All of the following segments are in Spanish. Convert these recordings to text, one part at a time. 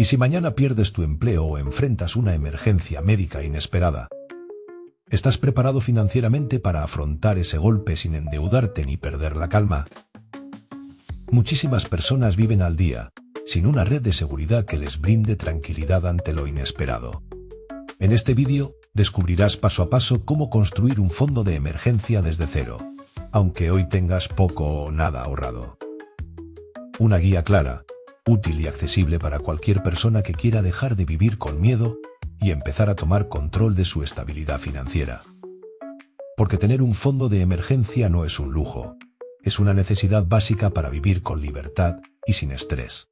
¿Y si mañana pierdes tu empleo o enfrentas una emergencia médica inesperada? ¿Estás preparado financieramente para afrontar ese golpe sin endeudarte ni perder la calma? Muchísimas personas viven al día, sin una red de seguridad que les brinde tranquilidad ante lo inesperado. En este vídeo, descubrirás paso a paso cómo construir un fondo de emergencia desde cero, aunque hoy tengas poco o nada ahorrado. Una guía clara, útil y accesible para cualquier persona que quiera dejar de vivir con miedo y empezar a tomar control de su estabilidad financiera. Porque tener un fondo de emergencia no es un lujo, es una necesidad básica para vivir con libertad y sin estrés.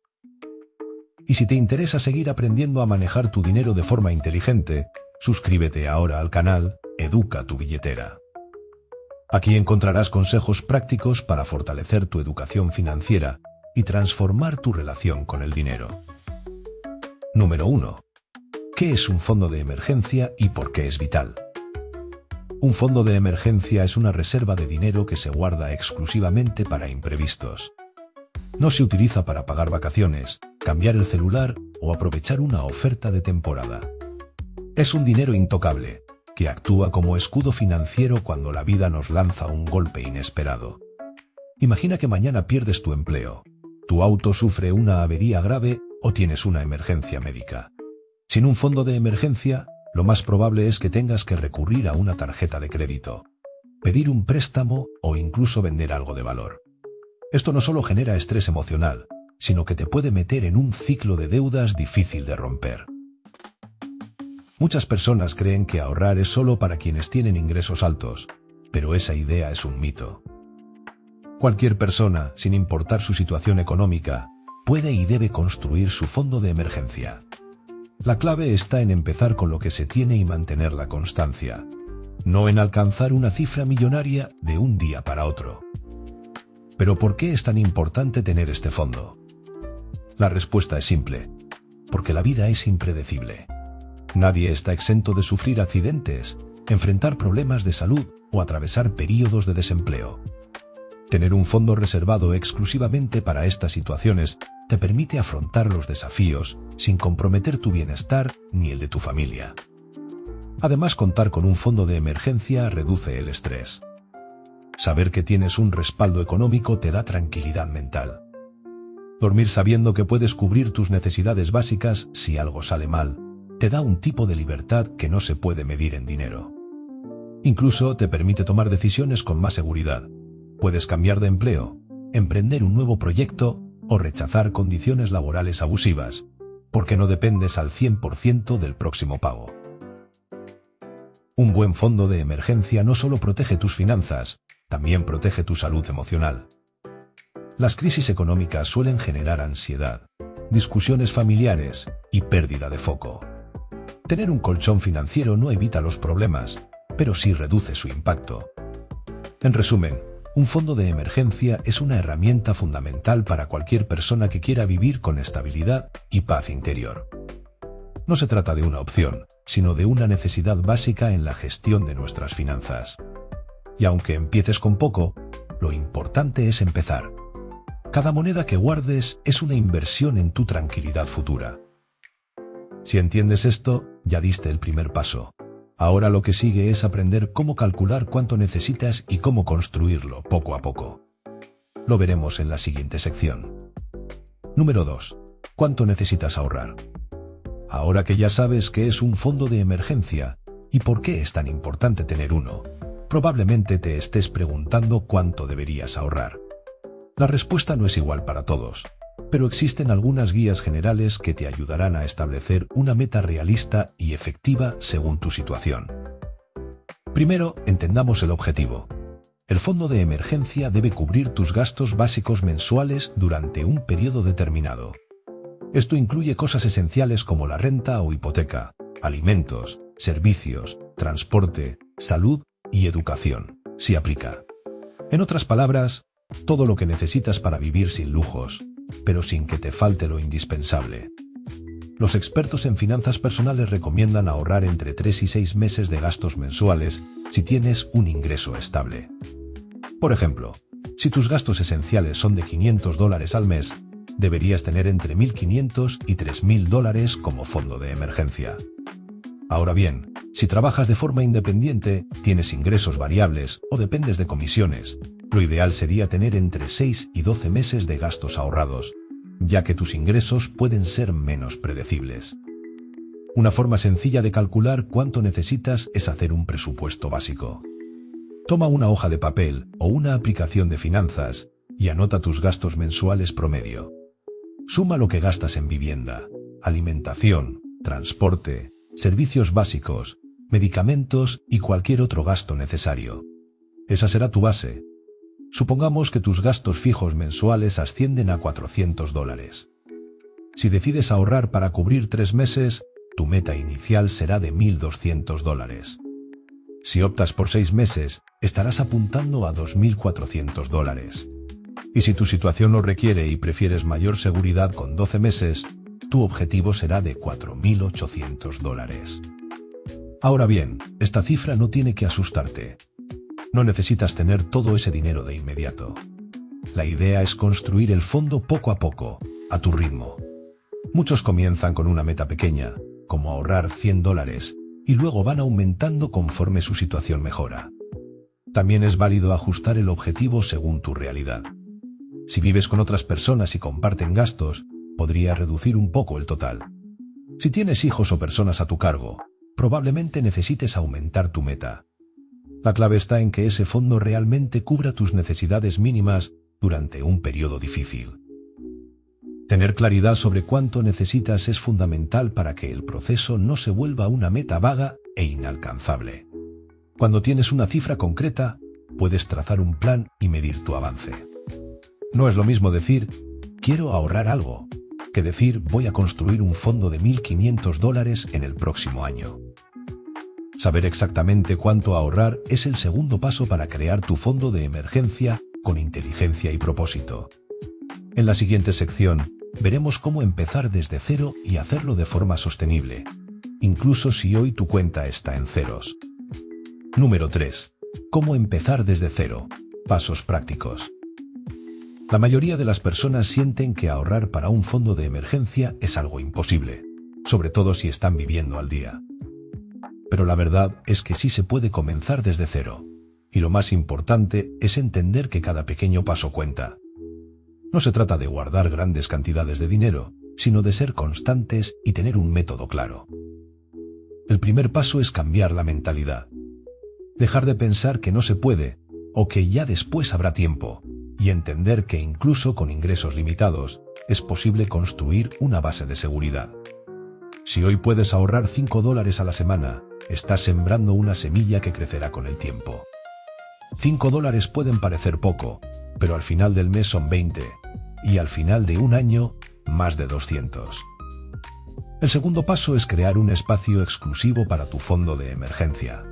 Y si te interesa seguir aprendiendo a manejar tu dinero de forma inteligente, suscríbete ahora al canal Educa tu billetera. Aquí encontrarás consejos prácticos para fortalecer tu educación financiera y transformar tu relación con el dinero. Número 1. ¿Qué es un fondo de emergencia y por qué es vital? Un fondo de emergencia es una reserva de dinero que se guarda exclusivamente para imprevistos. No se utiliza para pagar vacaciones, cambiar el celular o aprovechar una oferta de temporada. Es un dinero intocable, que actúa como escudo financiero cuando la vida nos lanza un golpe inesperado. Imagina que mañana pierdes tu empleo, tu auto sufre una avería grave o tienes una emergencia médica. Sin un fondo de emergencia, lo más probable es que tengas que recurrir a una tarjeta de crédito, pedir un préstamo o incluso vender algo de valor. Esto no solo genera estrés emocional, sino que te puede meter en un ciclo de deudas difícil de romper. Muchas personas creen que ahorrar es solo para quienes tienen ingresos altos, pero esa idea es un mito. Cualquier persona, sin importar su situación económica, puede y debe construir su fondo de emergencia. La clave está en empezar con lo que se tiene y mantener la constancia, no en alcanzar una cifra millonaria de un día para otro. ¿Pero por qué es tan importante tener este fondo? La respuesta es simple: porque la vida es impredecible. Nadie está exento de sufrir accidentes, enfrentar problemas de salud o atravesar períodos de desempleo. Tener un fondo reservado exclusivamente para estas situaciones te permite afrontar los desafíos sin comprometer tu bienestar ni el de tu familia. Además, contar con un fondo de emergencia reduce el estrés. Saber que tienes un respaldo económico te da tranquilidad mental. Dormir sabiendo que puedes cubrir tus necesidades básicas si algo sale mal, te da un tipo de libertad que no se puede medir en dinero. Incluso te permite tomar decisiones con más seguridad. Puedes cambiar de empleo, emprender un nuevo proyecto o rechazar condiciones laborales abusivas, porque no dependes al 100% del próximo pago. Un buen fondo de emergencia no solo protege tus finanzas, también protege tu salud emocional. Las crisis económicas suelen generar ansiedad, discusiones familiares y pérdida de foco. Tener un colchón financiero no evita los problemas, pero sí reduce su impacto. En resumen, un fondo de emergencia es una herramienta fundamental para cualquier persona que quiera vivir con estabilidad y paz interior. No se trata de una opción, sino de una necesidad básica en la gestión de nuestras finanzas. Y aunque empieces con poco, lo importante es empezar. Cada moneda que guardes es una inversión en tu tranquilidad futura. Si entiendes esto, ya diste el primer paso. Ahora lo que sigue es aprender cómo calcular cuánto necesitas y cómo construirlo poco a poco. Lo veremos en la siguiente sección. Número 2. ¿Cuánto necesitas ahorrar? Ahora que ya sabes qué es un fondo de emergencia y por qué es tan importante tener uno, probablemente te estés preguntando cuánto deberías ahorrar. La respuesta no es igual para todos, pero existen algunas guías generales que te ayudarán a establecer una meta realista y efectiva según tu situación. Primero, entendamos el objetivo. El fondo de emergencia debe cubrir tus gastos básicos mensuales durante un periodo determinado. Esto incluye cosas esenciales como la renta o hipoteca, alimentos, servicios, transporte, salud y educación, si aplica. En otras palabras, todo lo que necesitas para vivir sin lujos, pero sin que te falte lo indispensable. Los expertos en finanzas personales recomiendan ahorrar entre 3 y 6 meses de gastos mensuales si tienes un ingreso estable. Por ejemplo, si tus gastos esenciales son de $500 al mes, deberías tener entre $1.500 y $3.000 como fondo de emergencia. Ahora bien, si trabajas de forma independiente, tienes ingresos variables o dependes de comisiones, lo ideal sería tener entre 6 y 12 meses de gastos ahorrados, ya que tus ingresos pueden ser menos predecibles. Una forma sencilla de calcular cuánto necesitas es hacer un presupuesto básico. Toma una hoja de papel o una aplicación de finanzas y anota tus gastos mensuales promedio. Suma lo que gastas en vivienda, alimentación, transporte, servicios básicos, medicamentos y cualquier otro gasto necesario. Esa será tu base. Supongamos que tus gastos fijos mensuales ascienden a $400. Si decides ahorrar para cubrir 3 meses, tu meta inicial será de $1.200. Si optas por 6 meses, estarás apuntando a $2.400. Y si tu situación lo requiere y prefieres mayor seguridad con 12 meses, tu objetivo será de $4.800. Ahora bien, esta cifra no tiene que asustarte. No necesitas tener todo ese dinero de inmediato. La idea es construir el fondo poco a poco, a tu ritmo. Muchos comienzan con una meta pequeña, como ahorrar $100, y luego van aumentando conforme su situación mejora. También es válido ajustar el objetivo según tu realidad. Si vives con otras personas y comparten gastos, podría reducir un poco el total. Si tienes hijos o personas a tu cargo, probablemente necesites aumentar tu meta. La clave está en que ese fondo realmente cubra tus necesidades mínimas durante un periodo difícil. Tener claridad sobre cuánto necesitas es fundamental para que el proceso no se vuelva una meta vaga e inalcanzable. Cuando tienes una cifra concreta, puedes trazar un plan y medir tu avance. No es lo mismo decir, quiero ahorrar algo, que decir, voy a construir un fondo de $1.500 en el próximo año. Saber exactamente cuánto ahorrar es el segundo paso para crear tu fondo de emergencia con inteligencia y propósito. En la siguiente sección, veremos cómo empezar desde cero y hacerlo de forma sostenible, incluso si hoy tu cuenta está en ceros. Número 3. ¿Cómo empezar desde cero? Pasos prácticos. La mayoría de las personas sienten que ahorrar para un fondo de emergencia es algo imposible, sobre todo si están viviendo al día. Pero la verdad es que sí se puede comenzar desde cero, y lo más importante es entender que cada pequeño paso cuenta. No se trata de guardar grandes cantidades de dinero, sino de ser constantes y tener un método claro. El primer paso es cambiar la mentalidad. Dejar de pensar que no se puede, o que ya después habrá tiempo, y entender que incluso con ingresos limitados, es posible construir una base de seguridad. Si hoy puedes ahorrar $5 a la semana, estás sembrando una semilla que crecerá con el tiempo. $5 pueden parecer poco, pero al final del mes son 20, y al final de un año, más de 200. El segundo paso es crear un espacio exclusivo para tu fondo de emergencia.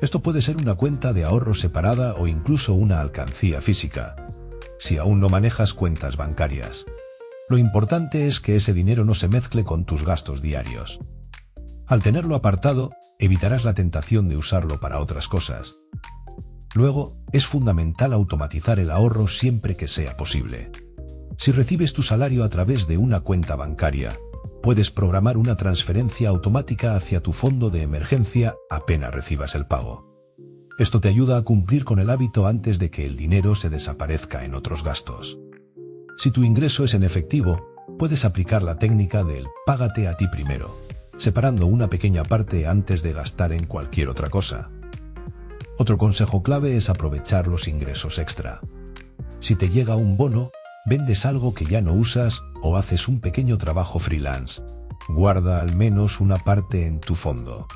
Esto puede ser una cuenta de ahorro separada o incluso una alcancía física, si aún no manejas cuentas bancarias. Lo importante es que ese dinero no se mezcle con tus gastos diarios. Al tenerlo apartado, evitarás la tentación de usarlo para otras cosas. Luego, es fundamental automatizar el ahorro siempre que sea posible. Si recibes tu salario a través de una cuenta bancaria, puedes programar una transferencia automática hacia tu fondo de emergencia apenas recibas el pago. Esto te ayuda a cumplir con el hábito antes de que el dinero se desaparezca en otros gastos. Si tu ingreso es en efectivo, puedes aplicar la técnica del págate a ti primero, separando una pequeña parte antes de gastar en cualquier otra cosa. Otro consejo clave es aprovechar los ingresos extra. Si te llega un bono, vendes algo que ya no usas o haces un pequeño trabajo freelance. Guarda al menos una parte en tu fondo.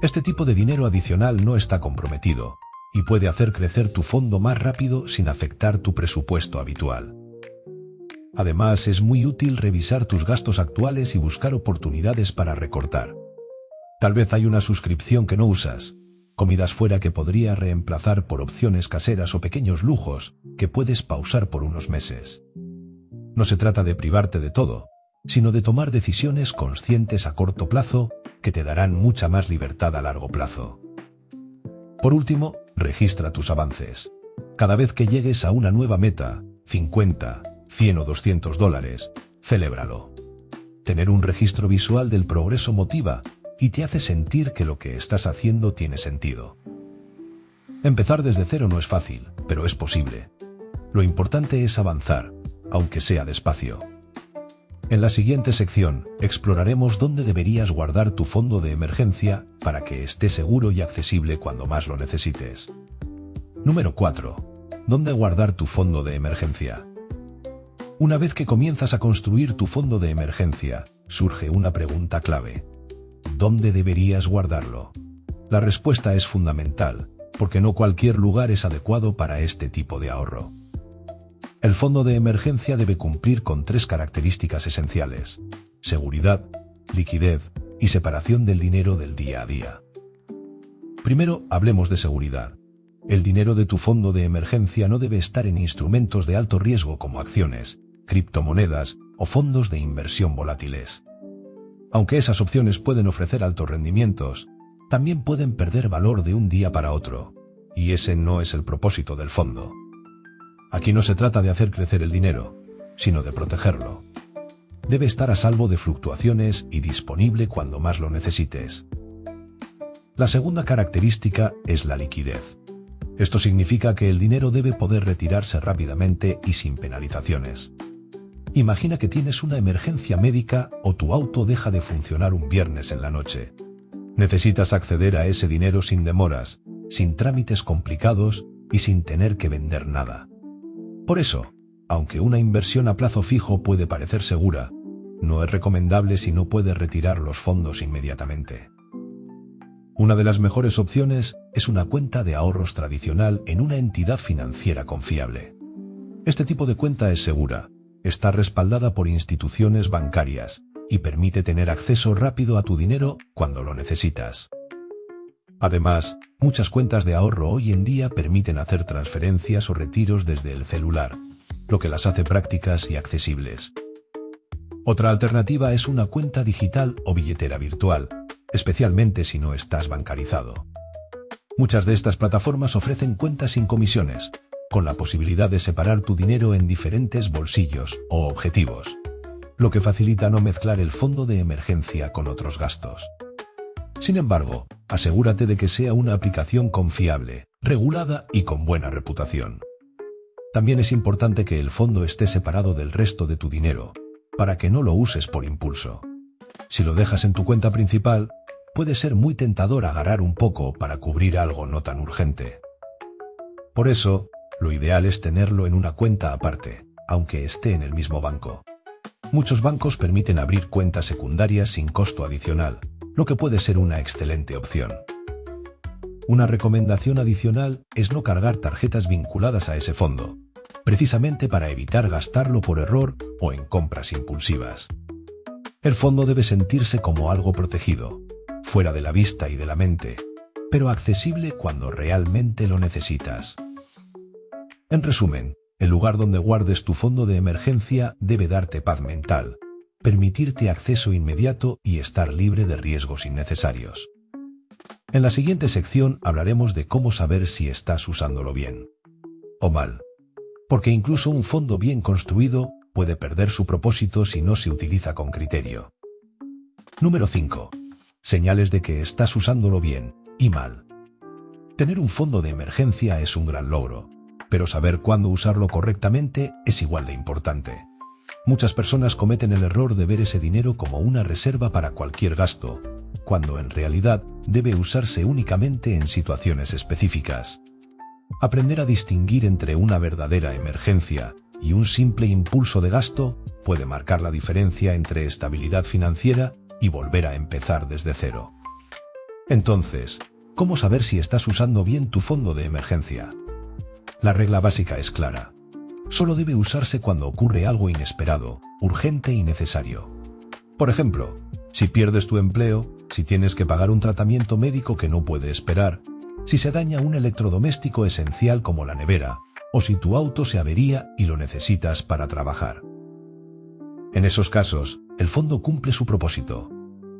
Este tipo de dinero adicional no está comprometido y puede hacer crecer tu fondo más rápido sin afectar tu presupuesto habitual. Además, es muy útil revisar tus gastos actuales y buscar oportunidades para recortar. Tal vez hay una suscripción que no usas, comidas fuera que podría reemplazar por opciones caseras o pequeños lujos que puedes pausar por unos meses. No se trata de privarte de todo, sino de tomar decisiones conscientes a corto plazo que te darán mucha más libertad a largo plazo. Por último, registra tus avances. Cada vez que llegues a una nueva meta, 50, 100 o $200, celébralo. Tener un registro visual del progreso motiva y te hace sentir que lo que estás haciendo tiene sentido. Empezar desde cero no es fácil, pero es posible. Lo importante es avanzar, aunque sea despacio. En la siguiente sección, exploraremos dónde deberías guardar tu fondo de emergencia para que esté seguro y accesible cuando más lo necesites. Número 4. ¿Dónde guardar tu fondo de emergencia? Una vez que comienzas a construir tu fondo de emergencia, surge una pregunta clave. ¿Dónde deberías guardarlo? La respuesta es fundamental, porque no cualquier lugar es adecuado para este tipo de ahorro. El fondo de emergencia debe cumplir con 3 características esenciales: seguridad, liquidez y separación del dinero del día a día. Primero, hablemos de seguridad. El dinero de tu fondo de emergencia no debe estar en instrumentos de alto riesgo como acciones, criptomonedas o fondos de inversión volátiles. Aunque esas opciones pueden ofrecer altos rendimientos, también pueden perder valor de un día para otro, y ese no es el propósito del fondo. Aquí no se trata de hacer crecer el dinero, sino de protegerlo. Debe estar a salvo de fluctuaciones y disponible cuando más lo necesites. La segunda característica es la liquidez. Esto significa que el dinero debe poder retirarse rápidamente y sin penalizaciones. Imagina que tienes una emergencia médica o tu auto deja de funcionar un viernes en la noche. Necesitas acceder a ese dinero sin demoras, sin trámites complicados y sin tener que vender nada. Por eso, aunque una inversión a plazo fijo puede parecer segura, no es recomendable si no puedes retirar los fondos inmediatamente. Una de las mejores opciones es una cuenta de ahorros tradicional en una entidad financiera confiable. Este tipo de cuenta es segura, está respaldada por instituciones bancarias y permite tener acceso rápido a tu dinero cuando lo necesitas. Además, muchas cuentas de ahorro hoy en día permiten hacer transferencias o retiros desde el celular, lo que las hace prácticas y accesibles. Otra alternativa es una cuenta digital o billetera virtual, especialmente si no estás bancarizado. Muchas de estas plataformas ofrecen cuentas sin comisiones, con la posibilidad de separar tu dinero en diferentes bolsillos o objetivos, lo que facilita no mezclar el fondo de emergencia con otros gastos. Sin embargo, asegúrate de que sea una aplicación confiable, regulada y con buena reputación. También es importante que el fondo esté separado del resto de tu dinero, para que no lo uses por impulso. Si lo dejas en tu cuenta principal, puede ser muy tentador agarrar un poco para cubrir algo no tan urgente. Por eso, lo ideal es tenerlo en una cuenta aparte, aunque esté en el mismo banco. Muchos bancos permiten abrir cuentas secundarias sin costo adicional, lo que puede ser una excelente opción. Una recomendación adicional es no cargar tarjetas vinculadas a ese fondo, precisamente para evitar gastarlo por error o en compras impulsivas. El fondo debe sentirse como algo protegido, fuera de la vista y de la mente, pero accesible cuando realmente lo necesitas. En resumen, el lugar donde guardes tu fondo de emergencia debe darte paz mental, permitirte acceso inmediato y estar libre de riesgos innecesarios. En la siguiente sección hablaremos de cómo saber si estás usándolo bien o mal, porque incluso un fondo bien construido puede perder su propósito si no se utiliza con criterio. Número 5. Señales de que estás usándolo bien y mal. Tener un fondo de emergencia es un gran logro, pero saber cuándo usarlo correctamente es igual de importante. Muchas personas cometen el error de ver ese dinero como una reserva para cualquier gasto, cuando en realidad debe usarse únicamente en situaciones específicas. Aprender a distinguir entre una verdadera emergencia y un simple impulso de gasto puede marcar la diferencia entre estabilidad financiera y volver a empezar desde cero. Entonces, ¿cómo saber si estás usando bien tu fondo de emergencia? La regla básica es clara. Solo debe usarse cuando ocurre algo inesperado, urgente y necesario. Por ejemplo, si pierdes tu empleo, si tienes que pagar un tratamiento médico que no puede esperar, si se daña un electrodoméstico esencial como la nevera, o si tu auto se avería y lo necesitas para trabajar. En esos casos, el fondo cumple su propósito: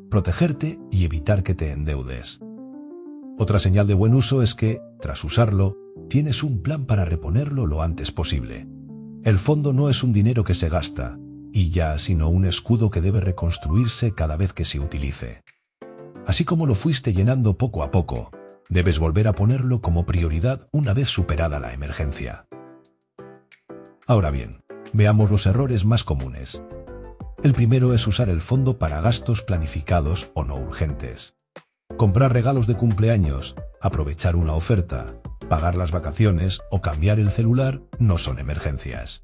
protegerte y evitar que te endeudes. Otra señal de buen uso es que, tras usarlo, tienes un plan para reponerlo lo antes posible. El fondo no es un dinero que se gasta, y ya, sino un escudo que debe reconstruirse cada vez que se utilice. Así como lo fuiste llenando poco a poco, debes volver a ponerlo como prioridad una vez superada la emergencia. Ahora bien, veamos los errores más comunes. El primero es usar el fondo para gastos planificados o no urgentes. Comprar regalos de cumpleaños, aprovechar una oferta, pagar las vacaciones o cambiar el celular no son emergencias.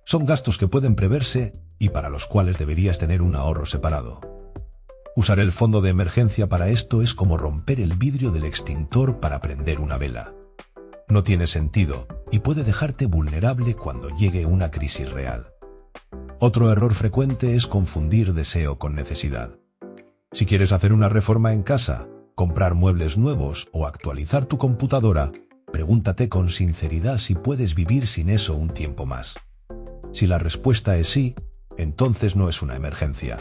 Son gastos que pueden preverse y para los cuales deberías tener un ahorro separado. Usar el fondo de emergencia para esto es como romper el vidrio del extintor para prender una vela. No tiene sentido y puede dejarte vulnerable cuando llegue una crisis real. Otro error frecuente es confundir deseo con necesidad. Si quieres hacer una reforma en casa, comprar muebles nuevos o actualizar tu computadora, pregúntate con sinceridad si puedes vivir sin eso un tiempo más. Si la respuesta es sí, entonces no es una emergencia.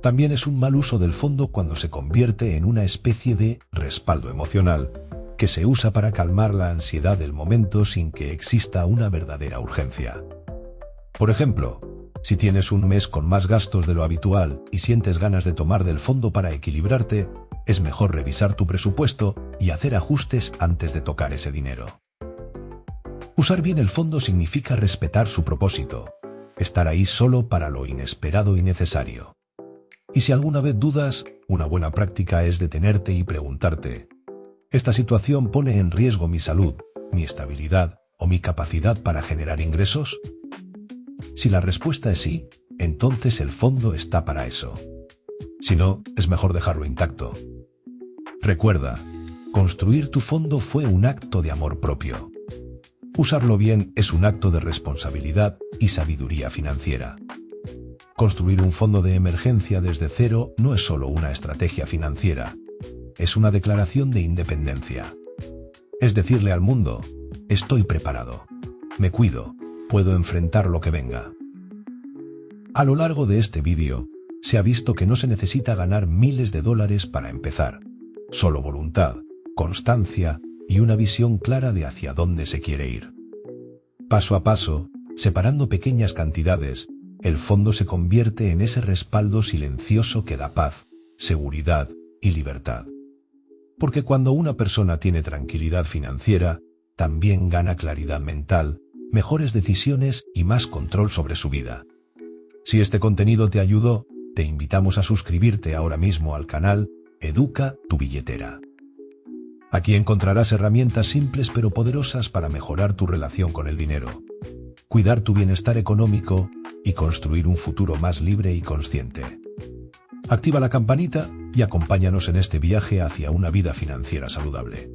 También es un mal uso del fondo cuando se convierte en una especie de respaldo emocional, que se usa para calmar la ansiedad del momento sin que exista una verdadera urgencia. Por ejemplo, si tienes un mes con más gastos de lo habitual y sientes ganas de tomar del fondo para equilibrarte, es mejor revisar tu presupuesto y hacer ajustes antes de tocar ese dinero. Usar bien el fondo significa respetar su propósito, estar ahí solo para lo inesperado y necesario. Y si alguna vez dudas, una buena práctica es detenerte y preguntarte: ¿esta situación pone en riesgo mi salud, mi estabilidad o mi capacidad para generar ingresos? Si la respuesta es sí, entonces el fondo está para eso. Si no, es mejor dejarlo intacto. Recuerda, construir tu fondo fue un acto de amor propio. Usarlo bien es un acto de responsabilidad y sabiduría financiera. Construir un fondo de emergencia desde cero no es solo una estrategia financiera, es una declaración de independencia. Es decirle al mundo: estoy preparado, me cuido, puedo enfrentar lo que venga. A lo largo de este vídeo, se ha visto que no se necesita ganar miles de dólares para empezar, solo voluntad, constancia y una visión clara de hacia dónde se quiere ir. Paso a paso, separando pequeñas cantidades, el fondo se convierte en ese respaldo silencioso que da paz, seguridad y libertad. Porque cuando una persona tiene tranquilidad financiera, también gana claridad mental, mejores decisiones y más control sobre su vida. Si este contenido te ayudó, te invitamos a suscribirte ahora mismo al canal Educa tu billetera. Aquí encontrarás herramientas simples pero poderosas para mejorar tu relación con el dinero, cuidar tu bienestar económico y construir un futuro más libre y consciente. Activa la campanita y acompáñanos en este viaje hacia una vida financiera saludable.